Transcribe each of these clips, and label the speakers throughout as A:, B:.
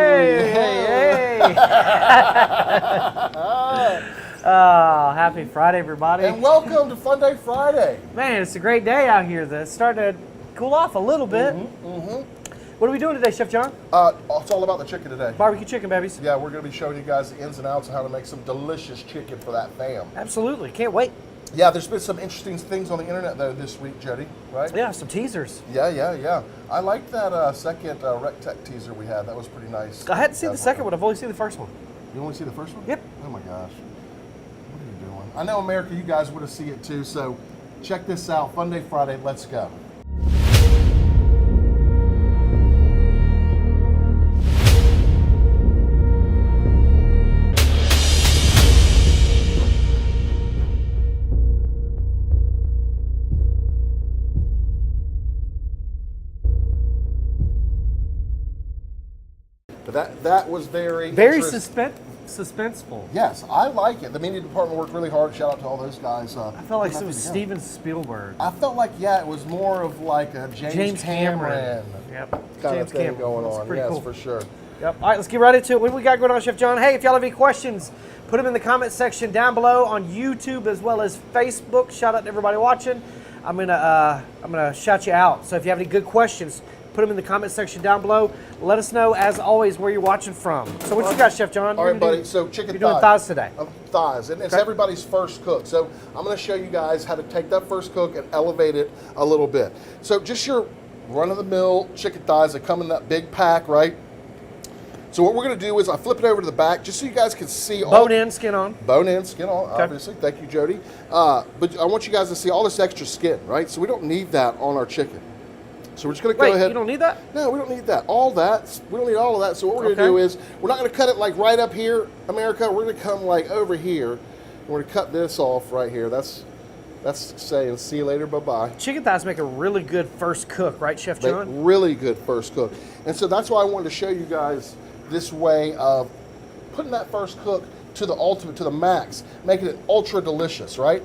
A: Hey! Oh, happy Friday, everybody.
B: And welcome to Funday Friday.
A: Man, it's a great day out here. It's starting to cool off a little bit. What are we doing today, Chef John?
B: It's all about the chicken today.
A: Barbecue chicken, babies.
B: Yeah, we're going to be showing you guys the ins and outs of how to make some delicious chicken for that fam.
A: Absolutely. Can't wait.
B: Yeah, there's been some interesting things on the internet, though, this week, Jody, right?
A: Yeah, some teasers.
B: Yeah. I liked that second RecTech teaser we had. That was pretty nice.
A: I hadn't seen the second one. I've only seen the first one.
B: You only see the first one?
A: Yep.
B: Oh, my gosh. What are you doing? I know, America, you guys would have seen it, too, so check this out. Funday Friday, let's go. But that was very
A: suspenseful.
B: Yes, I like it. The media department worked really hard. Shout out to all those guys.
A: I felt like it was Steven Spielberg.
B: I felt like, it was more of like a James Cameron.
A: Yep.
B: Kind
A: James
B: of thing
A: Cameron.
B: going
A: That's
B: on.
A: pretty
B: Yes,
A: cool.
B: for sure.
A: Yep. All right, let's get right into it. What do we got going on, Chef John? Hey, if y'all have any questions, put them in the comment section down below on YouTube as well as Facebook. Shout out to everybody watching. I'm gonna shout you out. So if you have any good questions, put them in the comment section down below. Let us know, as always, where you're watching from. So what you got, Chef John?
B: All right, buddy. So chicken thighs.
A: You're doing thighs today.
B: Thighs, and it's everybody's first cook. So I'm going to show you guys how to take that first cook and elevate it a little bit. So just your run-of-the-mill chicken thighs that come in that big pack, right? So what we're going to do is I flip it over to the back just so you guys can see all...
A: Bone in, skin on.
B: Bone in, skin on, obviously. Thank you, Jody. But I want you guys to see all this extra skin, right? So we don't need that on our chicken. So we're just going to go ahead.
A: You don't need that?
B: No, we don't need that. All that. We don't need all of that. So what we're going to do is we're not going to cut it like right up here, America. We're going to come like over here. And we're going to cut this off right here. That's saying see you later, bye-bye.
A: Chicken thighs make a really good first cook, right, Chef John?
B: Really good first cook. And so that's why I wanted to show you guys this way of putting that first cook to the ultimate, to the max, making it ultra delicious, right?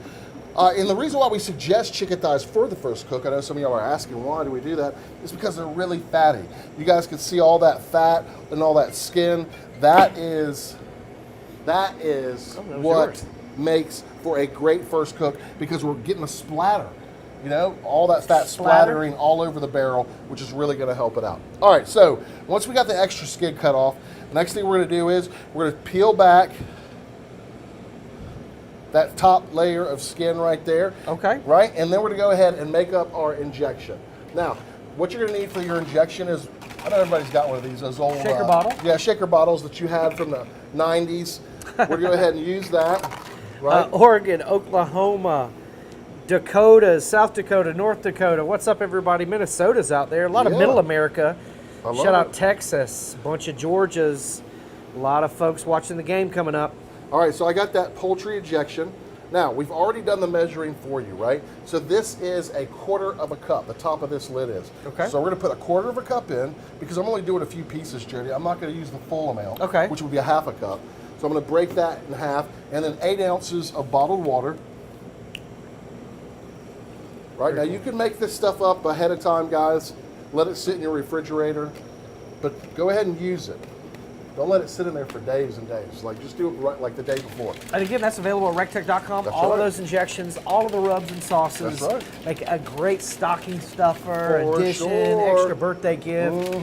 B: And the reason why we suggest chicken thighs for the first cook, I know some of y'all are asking why do we do that, is because they're really fatty. You guys can see all that fat and all that skin. That is what makes for a great first cook, because we're getting a splatter. You know, all that fat splattering all over the barrel, which is really going to help it out. All right, so once we got the extra skin cut off, the next thing we're going to do is we're going to peel back that top layer of skin right there.
A: Okay.
B: Right? And then we're going to go ahead and make up our injection. Now, what you're going to need for your injection is, I know everybody's got one of these old...
A: Shaker bottle?
B: Yeah, shaker bottles that you had from the 90s. We're going to go ahead and use that. Right?
A: Oregon, Oklahoma, Dakota, South Dakota, North Dakota. What's up, everybody? Minnesota's out there. A lot of Middle America. Shout out Texas, a bunch of Georgias. A lot of folks watching the game coming up.
B: All right, so I got that poultry injection. Now, we've already done the measuring for you, right? So this is a 1/4 of a cup, the top of this lid is.
A: Okay.
B: So we're gonna put a 1/4 of a cup in, because I'm only doing a few pieces, Jody. I'm not gonna use the full amount, which would be a 1/2 cup. So I'm gonna break that in half, and then 8 ounces of bottled water. Right, now you can make this stuff up ahead of time, guys. Let it sit in your refrigerator, but go ahead and use it. Don't let it sit in there for days and days. Like, just do it right like the day before.
A: And again, that's available at rectech.com. All of those injections, all of the rubs and sauces.
B: That's right.
A: Make a great stocking stuffer, addition, extra birthday gift.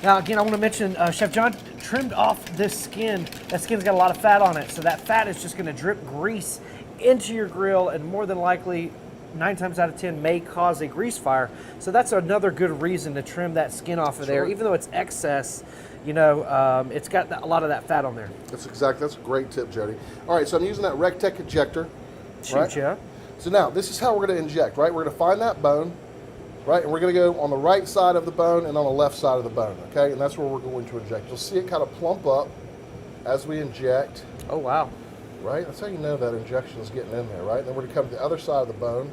A: Now, again, I want to mention, Chef John trimmed off this skin. That skin's got a lot of fat on it, so that fat is just going to drip grease into your grill, and more than likely, 9 times out of 10 may cause a grease fire. So that's another good reason to trim that skin off of there. Even though it's excess, you know, it's got a lot of that fat on there.
B: That's a great tip, Jody. All right, so I'm using that RecTech injector.
A: Shoot, yeah.
B: So now, this is how we're going to inject, right? We're going to find that bone, right? And we're going to go on the right side of the bone and on the left side of the bone, okay? And that's where we're going to inject. You'll see it kind of plump up as we inject.
A: Oh, wow.
B: Right? That's how you know that injection is getting in there, right? And then we're going to come to the other side of the bone.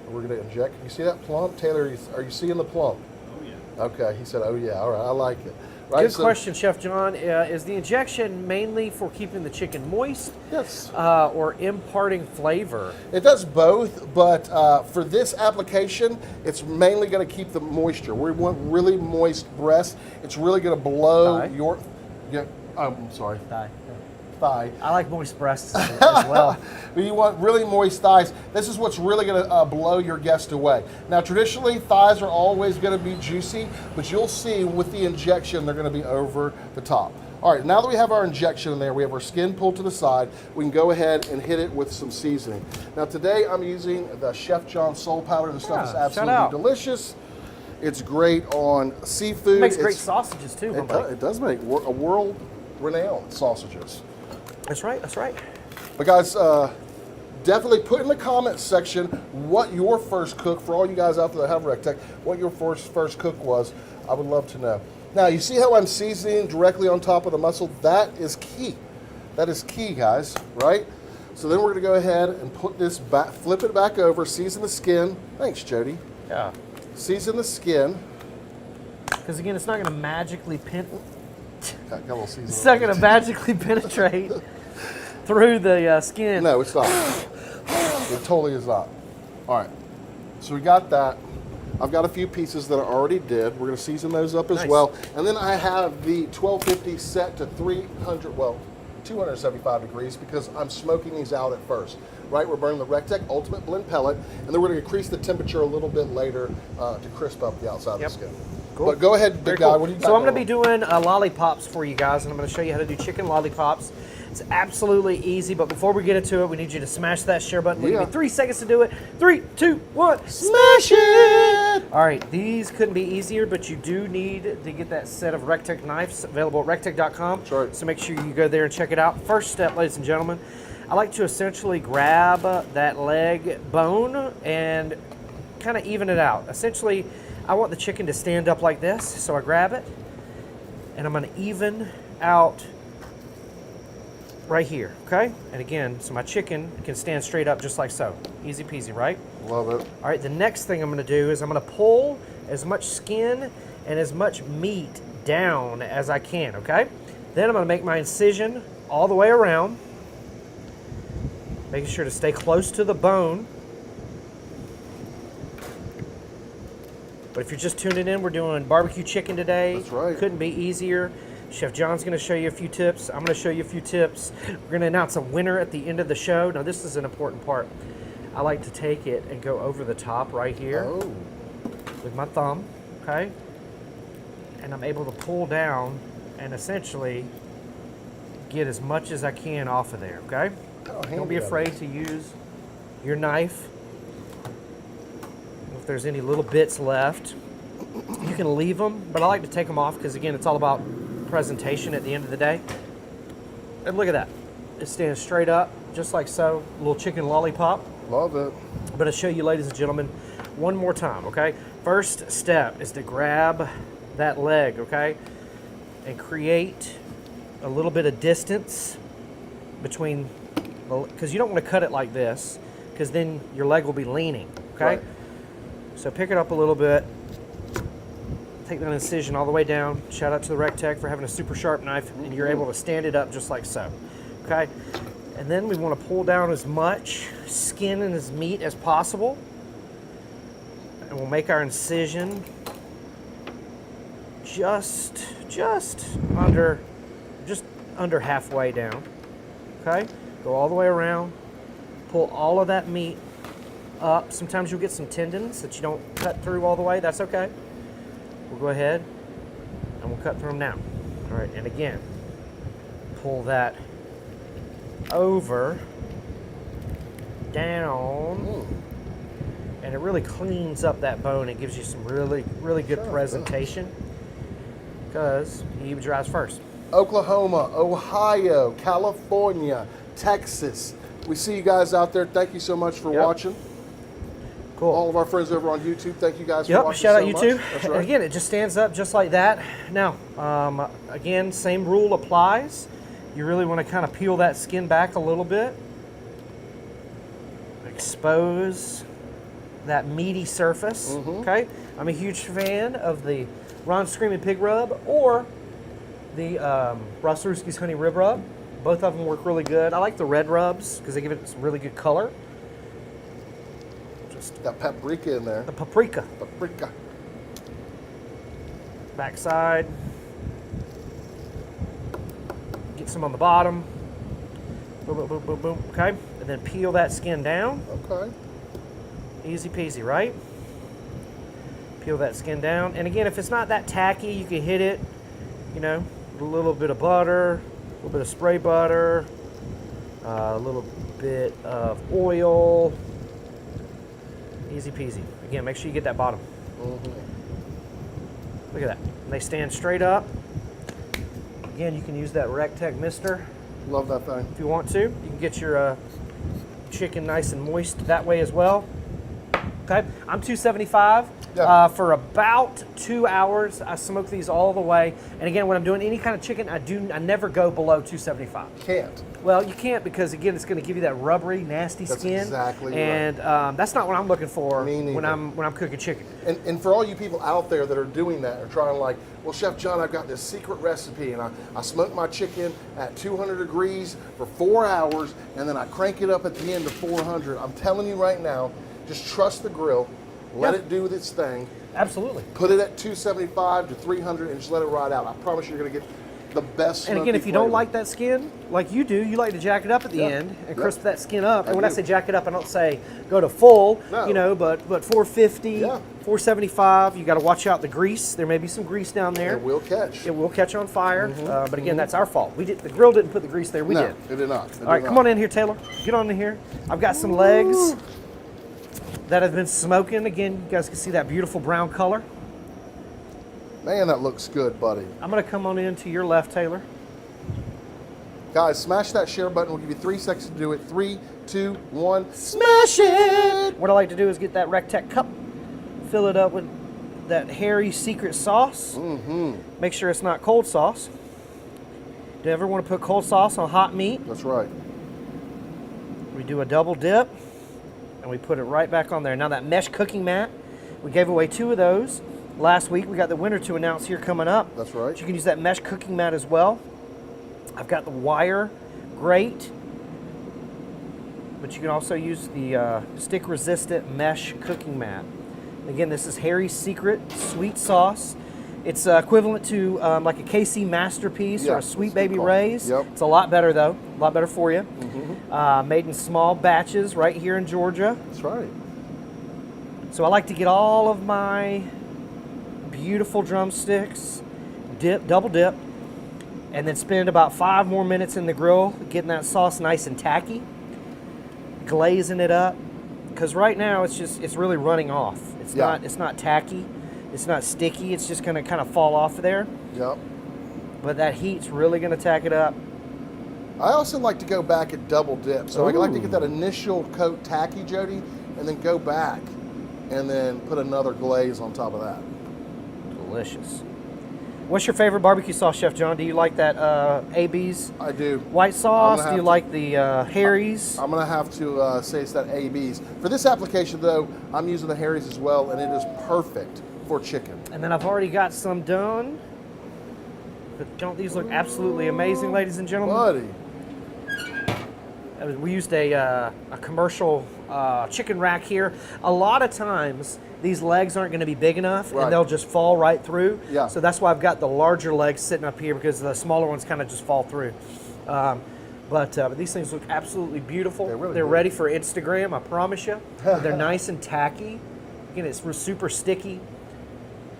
B: And we're going to inject. You see that plump? Taylor, are you seeing the plump?
C: Oh, yeah.
B: Okay, he said, oh yeah, all right, I like it. Right,
A: Good question, Chef John. Is the injection mainly for keeping the chicken moist?
B: Yes.
A: Or imparting flavor?
B: It does both, but for this application, it's mainly going to keep the moisture. We want really moist breast. It's really going to blow your, I'm sorry, thigh.
A: I like moist breasts as well.
B: But you want really moist thighs. This is what's really going to blow your guest away. Now, traditionally, thighs are always going to be juicy, but you'll see with the injection, they're going to be over the top. All right, now that we have our injection in there, we have our skin pulled to the side, we can go ahead and hit it with some seasoning. Now, today I'm using the Chef John Soul Powder. This stuff is absolutely delicious. It's great on seafood.
A: It makes great sausages, too.
B: It does make a world-renowned sausages.
A: That's right, that's right.
B: But guys, definitely put in the comments section what your first cook, for all you guys out there that have RecTech, what your first cook was. I would love to know. Now, you see how I'm seasoning directly on top of the mussel? That is key. That is key, guys, right? So then we're gonna go ahead and put this back, flip it back over, season the skin. Thanks, Jody.
A: Yeah.
B: Season the skin.
A: Because again, it's not gonna magically
B: Got a little seasoning.
A: It's not gonna magically penetrate through the skin.
B: No, it's not. It totally is not. All right, so we got that. I've got a few pieces that I already did. We're gonna season those up as well. And then I have the 1250 set to 275 degrees because I'm smoking these out at first. Right, we're burning the RecTech Ultimate Blend Pellet, and then we're gonna increase the temperature a little bit later to crisp up the outside of the skin. Cool. But go ahead, big guy. What do you got?
A: So I'm going to be doing lollipops for you guys, and I'm going to show you how to do chicken lollipops. It's absolutely easy, but before we get into it, we need you to smash that share button. We'll give you 3 seconds to do it. 3, 2, 1, smash it! All right, these couldn't be easier, but you do need to get that set of RecTech knives available at rectech.com.
B: Sure.
A: So make sure you go there and check it out. First step, ladies and gentlemen, I like to essentially grab that leg bone and kind of even it out. Essentially, I want the chicken to stand up like this, so I grab it, and I'm going to even out right here, okay? And again, so my chicken can stand straight up just like so. Easy peasy, right?
B: Love it.
A: All right, the next thing I'm going to do is I'm going to pull as much skin and as much meat down as I can, okay? Then I'm going to make my incision all the way around, making sure to stay close to the bone. But if you're just tuning in, we're doing barbecue chicken today.
B: That's right.
A: Couldn't be easier. Chef John's going to show you a few tips. I'm going to show you a few tips. We're going to announce a winner at the end of the show. Now, this is an important part. I like to take it and go over the top right here with my thumb, okay? And I'm able to pull down and essentially get as much as I can off of there, okay? Don't be afraid to use your knife. If there's any little bits left, you can leave them, but I like to take them off because, again, it's all about presentation at the end of the day. And look at that. It stands straight up, just like so. A little chicken lollipop.
B: Love it.
A: But I'll show you, ladies and gentlemen, one more time, okay? First step is to grab that leg, okay? And create a little bit of distance between, because you don't want to cut it like this, because then your leg will be leaning, okay?
B: Right.
A: So pick it up a little bit. Take that incision all the way down. Shout out to the RecTech for having a super sharp knife, and you're able to stand it up just like so, okay? And then we want to pull down as much skin and as meat as possible. And we'll make our incision just under halfway down, okay? Go all the way around, pull all of that meat up. Sometimes you'll get some tendons that you don't cut through all the way. That's okay. We'll go ahead and we'll cut through them now. All right, and again, pull that over, down, and it really cleans up that bone. It gives you some really good presentation because he drives first.
B: Oklahoma, Ohio, California, Texas. We see you guys out there. Thank you so much for watching.
A: Cool.
B: All of our friends over on YouTube, thank you guys for watching.
A: Shout out
B: so
A: YouTube.
B: Much. That's right.
A: Again, it just stands up just like that. Now, again, same rule applies. You really want to kind of peel that skin back a little bit. Expose that meaty surface, okay? I'm a huge fan of the Ron's Screaming Pig Rub or the Rossarooski's Honey Rib Rub. Both of them work really good. I like the red rubs because they give it some really good color. Just
B: got paprika in there.
A: the paprika.
B: Paprika.
A: Backside. Get some on the bottom. Boom, boom, boom, boom, boom. Okay, and then peel that skin down.
B: Okay.
A: Easy peasy, right? Peel that skin down. And again, if it's not that tacky, you can hit it, you know, with a little bit of butter, a little bit of spray butter, a little bit of oil. Easy peasy. Again, make sure you get that bottom. Look at that. And they stand straight up. Again, you can use that Rectech mister.
B: Love that thing.
A: If you want to. You can get your chicken nice and moist that way as well. Okay, I'm 275 for about 2 hours. I smoke these all the way. And again, when I'm doing any kind of chicken, I never go below 275.
B: Can't.
A: Well, you can't because again, it's going to give you that rubbery, nasty skin.
B: That's exactly right.
A: And that's not what I'm looking for
B: Me neither.
A: when I'm cooking chicken.
B: And for all you people out there that are doing that, are trying like, well, Chef John, I've got this secret recipe, and I smoke my chicken at 200 degrees for 4 hours, and then I crank it up at the end to 400. I'm telling you right now, just trust the grill, let it do its thing.
A: Absolutely.
B: Put it at 275 to 300 and just let it ride out. I promise you're going to get the best
A: And again,
B: smoky
A: if you don't
B: flavor.
A: like that skin, like you do, you like to jack it up at the end and crisp that skin up. And when I say jack it up, I don't say go to full, you know, but 450, 475. You got to watch out the grease. There may be some grease down there.
B: It will catch.
A: It will catch on fire. But again, that's our fault. The grill didn't put the grease there. We did.
B: It did not.
A: All right, come on in here, Taylor. Get on in here. I've got some legs that have been smoking. Again, you guys can see that beautiful brown color.
B: Man, that looks good, buddy.
A: I'm going to come on in to your left, Taylor.
B: Guys, smash that share button. We'll give you 3 seconds to do it. 3, 2, 1.
A: Smash it! What I like to do is get that Rectech cup, fill it up with that hairy secret sauce. Make sure it's not cold sauce. Do you ever want to put cold sauce on hot meat?
B: That's right.
A: We do a double dip, and we put it right back on there. Now that mesh cooking mat, we gave away 2 of those. Last week, we got the winner to announce here coming up.
B: That's right.
A: So you can use that mesh cooking mat as well. I've got the wire grate, but you can also use the stick-resistant mesh cooking mat. Again, this is Harry's Secret Sweet Sauce. It's equivalent to like a KC Masterpiece or a Sweet Baby Ray's. It's a lot better though, a lot better for you. Made in small batches right here in Georgia.
B: That's right.
A: So I like to get all of my beautiful drumsticks, double dip, and then spend about 5 more minutes in the grill getting that sauce nice and tacky, glazing it up. Because right now it's really running off. It's not tacky, it's not sticky. It's just going to kind of fall off of there.
B: Yep.
A: But that heat's really going to tack it up.
B: I also like to go back and double dip. So I like to get that initial coat tacky, Jody, and then go back and then put another glaze on top of that.
A: Delicious. What's your favorite barbecue sauce, Chef John? Do you like that AB's?
B: I do.
A: White sauce? Do you like the Harry's?
B: I'm going to have to say it's that AB's. For this application, though, I'm using the Harry's as well, and it is perfect for chicken.
A: And then I've already got some done. But don't these look absolutely amazing, ladies and gentlemen?
B: Buddy.
A: We used a commercial chicken rack here. A lot of times, these legs aren't going to be big enough, and they'll just fall right through. So that's why I've got the larger legs sitting up here, because the smaller ones kind of just fall through. But these things look absolutely beautiful. They're ready for Instagram, I promise you. They're nice and tacky. Again, it's super sticky.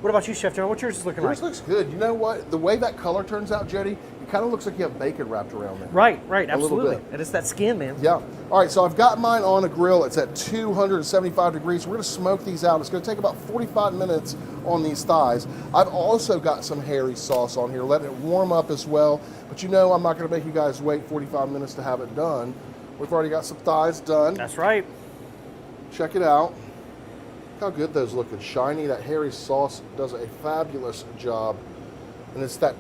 A: What about you, Chef John? What's yours looking like?
B: Yours looks good. You know what? The way that color turns out, Jody, it kind of looks like you have bacon wrapped around there.
A: Right, absolutely. And it's that skin, man.
B: Yeah. All right, so I've got mine on a grill. It's at 275 degrees. We're going to smoke these out. It's going to take about 45 minutes on these thighs. I've also got some Harry's sauce on here, letting it warm up as well. But you know I'm not going to make you guys wait 45 minutes to have it done. We've already got some thighs done.
A: That's right.
B: Check it out. Look how good those look and shiny. That Harry's sauce does a fabulous job. And it's that,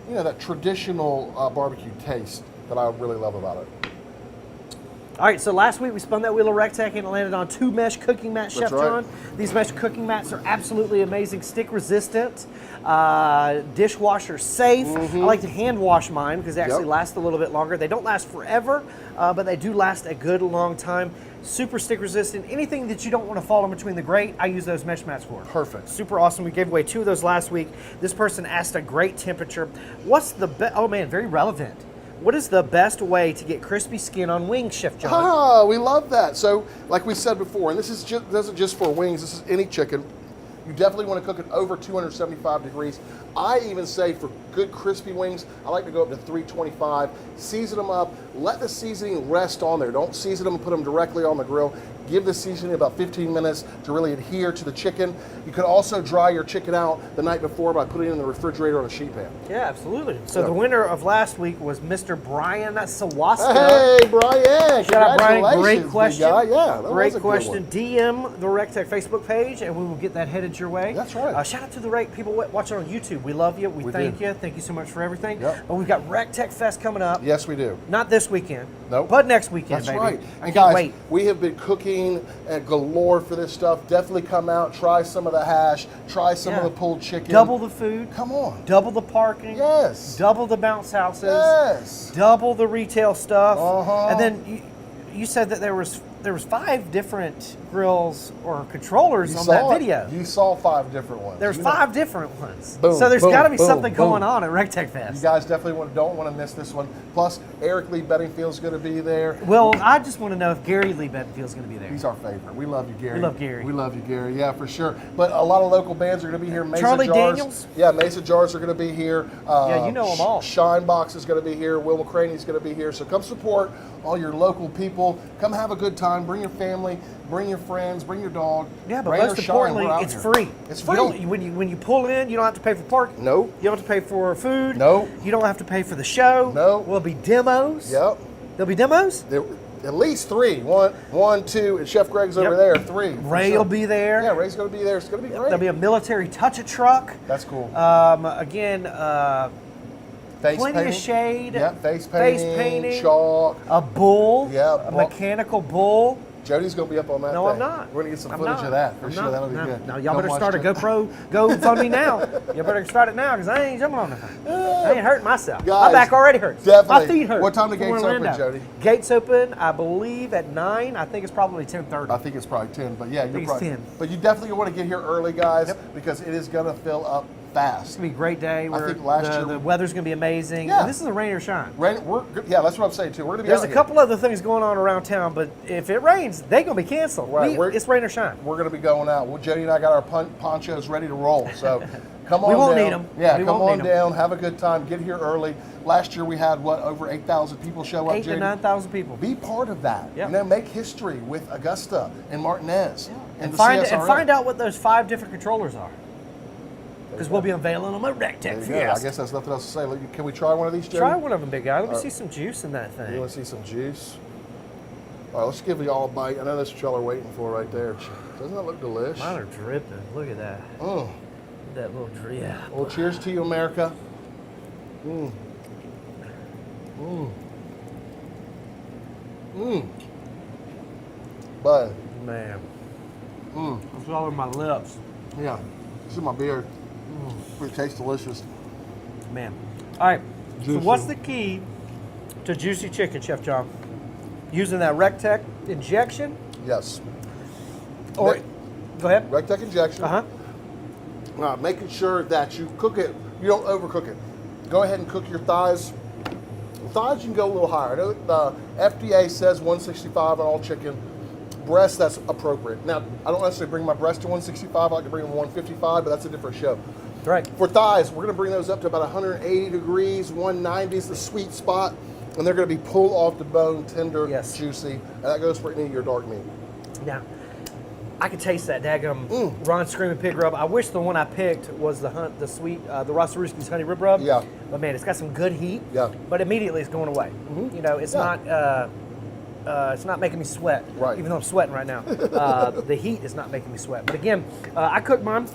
B: you know, that traditional barbecue taste that I really love about it.
A: All right, so last week we spun that wheel of Rectech and it landed on 2 mesh cooking mats, Chef John. These mesh cooking mats are absolutely amazing, stick resistant, dishwasher safe. I like to hand wash mine because they actually last a little bit longer. They don't last forever, but they do last a good long time. Super stick resistant. Anything that you don't want to fall in between the grate, I use those mesh mats for.
B: Perfect.
A: Super awesome. We gave away 2 of those last week. This person asked a great temperature. What's the best? Oh man, very relevant. What is the best way to get crispy skin on wings, Chef John?
B: Ah, we love that. So, like we said before, and this isn't just for wings, this is any chicken. You definitely want to cook it over 275 degrees. I even say for good crispy wings, I like to go up to 325. Season them up. Let the seasoning rest on there. Don't season them and put them directly on the grill. Give the seasoning about 15 minutes to really adhere to the chicken. You can also dry your chicken out the night before by putting it in the refrigerator on a sheet pan.
A: Yeah, absolutely. So the winner of last week was Mr. Brian Sawaska.
B: Hey, Brian!
A: Shout out, Brian. Great question.
B: Yeah,
A: great question. DM the Rectech Facebook page, and we will get that headed your way.
B: That's right.
A: Shout out to the people watching on YouTube. We love you. We thank you. Thank you so much for everything. But we've got Rectech Fest coming up.
B: Yes, we do.
A: Not this weekend.
B: Nope.
A: But next weekend,
B: That's
A: baby.
B: right. And
A: Can't
B: guys,
A: wait.
B: we have been cooking galore for this stuff. Definitely come out, try some of the hash, try some of the pulled chicken.
A: Double the food.
B: Come on.
A: Double the parking.
B: Yes.
A: Double the bounce houses.
B: Yes.
A: Double the retail stuff.
B: Uh-huh.
A: And then you said that there was 5 different grills or controllers on that video.
B: You saw 5 different ones.
A: There's 5 different ones.
B: Boom,
A: so there's
B: boom,
A: got to be
B: boom,
A: something
B: boom.
A: going on at Rectech Fest.
B: You guys definitely don't want to miss this one. Plus, Eric Lee Bedingfield's going to be there.
A: Well, I just want to know if Gary Lee Bedingfield's going to be there.
B: He's our favorite. We love you, Gary.
A: We love Gary.
B: We love you, Gary. Yeah, for sure. But a lot of local bands are going to be here. Mesa
A: Charlie
B: Jars.
A: Daniels?
B: Yeah, Mesa Jars are going to be here.
A: Yeah, you know them all.
B: Shine Box is going to be here. Will McCraney's going to be here. So come support all your local people. Come have a good time. Bring your family. Bring your friends. Bring your dog.
A: Yeah, but
B: Rain or
A: most
B: shine,
A: importantly,
B: we're out
A: it's
B: here.
A: free.
B: It's free.
A: When you pull in, you don't have to pay for parking.
B: Nope.
A: You don't have to pay for food.
B: Nope.
A: You don't have to pay for the show.
B: Nope.
A: There'll be demos.
B: Yep.
A: There'll be demos.
B: At least 3. One, 2, and Chef Greg's over there. 3.
A: Ray will be there.
B: Yeah, Ray's going to be there. It's going to be great.
A: There'll be a military touch-a truck.
B: That's cool.
A: Again,
B: Face
A: plenty
B: painting.
A: of shade.
B: Yep, face painting. Chalk.
A: A bull.
B: Yeah,
A: A mechanical bull.
B: Jody's going to be up on that.
A: No,
B: thing.
A: I'm not.
B: We're going to get some
A: I'm
B: footage
A: not.
B: of that. For
A: I'm
B: sure,
A: not.
B: that'll be
A: No.
B: good.
A: Now, y'all
B: Come
A: better
B: watch
A: start a
B: Jody.
A: GoPro fund me now. You better start it now because I ain't jumping on nothing. I ain't hurting myself.
B: Guys,
A: My back already hurts.
B: definitely.
A: My feet hurt.
B: What time the
A: from
B: gates
A: Orlando.
B: open, Jody?
A: Gates open, I believe, at 9. I think it's probably 10:30.
B: I think it's probably 10, but yeah, you're
A: think it's
B: probably
A: 10.
B: But you definitely want to get here early, guys, because it is going to fill up
A: It's
B: fast.
A: gonna be a great day.
B: I think last year
A: the weather's gonna be amazing.
B: Yeah.
A: And this is a rain or shine.
B: Yeah, that's what I'm saying too. We're going to be
A: There's
B: out
A: a
B: here.
A: couple other things going on around town, but if it rains, they're gonna be canceled.
B: Right,
A: It's rain or shine.
B: We're going to be going out. Well, Jody and I got our ponchos ready to roll. So come on
A: We won't
B: down.
A: need 'em.
B: Yeah,
A: We
B: come
A: won't
B: on
A: need 'em.
B: down. Have a good time. Get here early. Last year we had, over 8,000 people show up,
A: 8,000 to
B: Jody?
A: 9,000 people.
B: Be part of that.
A: Yeah.
B: You know, make history with Augusta and Martinez.
A: And
B: the
A: find
B: CSRA.
A: out what those 5 different controllers are. Because we'll be unveiling them at Rectech
B: There you go.
A: Fest.
B: I guess that's nothing else to say. Can we try one of these, Jody?
A: Try one of them, big guy. Let me see some juice in that
B: You
A: thing.
B: want to see some juice? All right, let's give you all a bite. I know that's what y'all are waiting for right there. Doesn't that look delicious?
A: Mine are dripping. Look at that.
B: Mm.
A: That little drip. Yeah.
B: Well, cheers to you, America. Mm. Mm. Mm. Bud.
A: Man.
B: Mm.
A: It's all over my lips.
B: Yeah. This is my beer. It tastes delicious.
A: Man. All right. So
B: Juicy.
A: what's the key to juicy chicken, Chef John? Using that Rectech injection?
B: Yes.
A: Or
B: Ne-
A: go ahead.
B: Rectech injection.
A: Uh-huh.
B: Making sure that you cook it, you don't overcook it. Go ahead and cook your thighs. Thighs, you can go a little higher. I know the FDA says 165 on all chicken. Breast, that's appropriate. Now, I don't necessarily bring my breast to 165. I like to bring them 155, but that's a different show.
A: Right.
B: For thighs, we're going to bring those up to about 180 degrees. 190 is the sweet spot, and they're going to be pulled off the bone, tender,
A: Yes.
B: juicy, and that goes for any of your dark meat.
A: Now, I can taste that daggum Ron Screaming Pig Rub. I wish the one I picked was the Rosarooski's Honey Rib Rub.
B: Yeah.
A: But man, it's got some good heat.
B: Yeah.
A: But immediately it's going away. You know, it's not making me sweat.
B: Right.
A: Even though I'm sweating right now. The heat is not making me sweat. But again, I cooked mine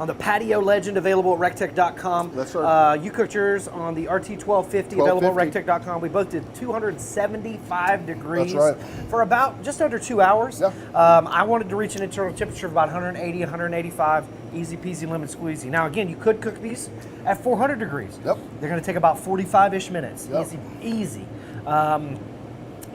A: on the Patio Legend, available at rectech.com.
B: That's right.
A: You cooked yours on the RT1250, available at rectech.com. We both did 275 degrees for about just under 2 hours.
B: Yeah.
A: I wanted to reach an internal temperature of about 180, 185. Easy peasy lemon squeezy. Now again, you could cook these at 400 degrees.
B: Yep.
A: They're going to take about 45-ish minutes.
B: Yep.
A: Easy.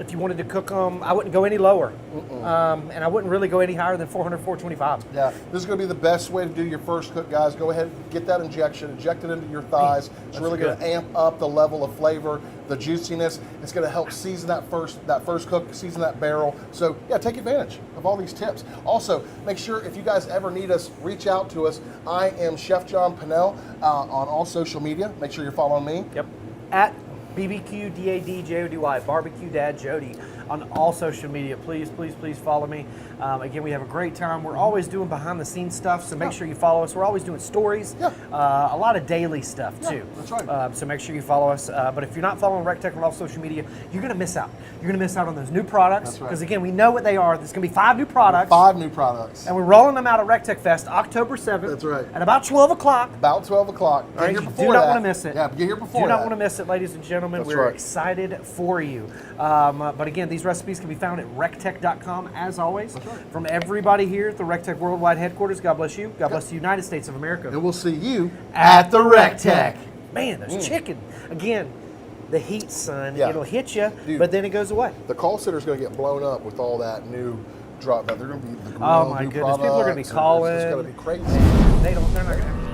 A: If you wanted to cook them, I wouldn't go any lower. And I wouldn't really go any higher than 400, 425.
B: Yeah, this is going to be the best way to do your first cook, guys. Go ahead and get that injection, inject it into your thighs. It's really going to amp up the level of flavor, the juiciness. It's going to help season that first cook, season that barrel. So yeah, take advantage of all these tips. Also, make sure if you guys ever need us, reach out to us. I am Chef John Pinnell on all social media. Make sure you're following me.
A: Yep. At BBQ DADJODY, Barbecue Dad Jody, on all social media. Please, please, please follow me. Again, we have a great time. We're always doing behind the scenes stuff, so make sure you follow us. We're always doing stories, a lot of daily stuff too.
B: That's right.
A: So make sure you follow us. But if you're not following RecTech on all social media, you're going to miss out. You're going to miss out on those new products.
B: That's right.
A: Because again, we know what they are. There's going to be 5 new products.
B: 5 new products.
A: And we're rolling them out at RecTech Fest October 7th.
B: That's right.
A: At about 12 o'clock.
B: About 12 o'clock.
A: All right,
B: Get
A: you
B: here before
A: do not
B: that.
A: want to miss it.
B: Yeah, get here before
A: Do
B: that.
A: not want to miss it, ladies and gentlemen.
B: That's
A: We're
B: right.
A: excited for you. But again, these recipes can be found at rectech.com as always.
B: That's right.
A: From everybody here at the RecTech Worldwide Headquarters, God bless you. God bless the United States of America.
B: And we'll see you
A: At the RecTech. Man, there's chicken. Again, the heat, son.
B: Yeah.
A: It'll hit you,
B: Dude,
A: but then it goes away.
B: The call center's going to get blown up with all that new drop. They're going to be the
A: Oh my
B: new
A: goodness, people are going to be
B: products, and
A: calling.
B: It's going to be crazy.
A: They're not going to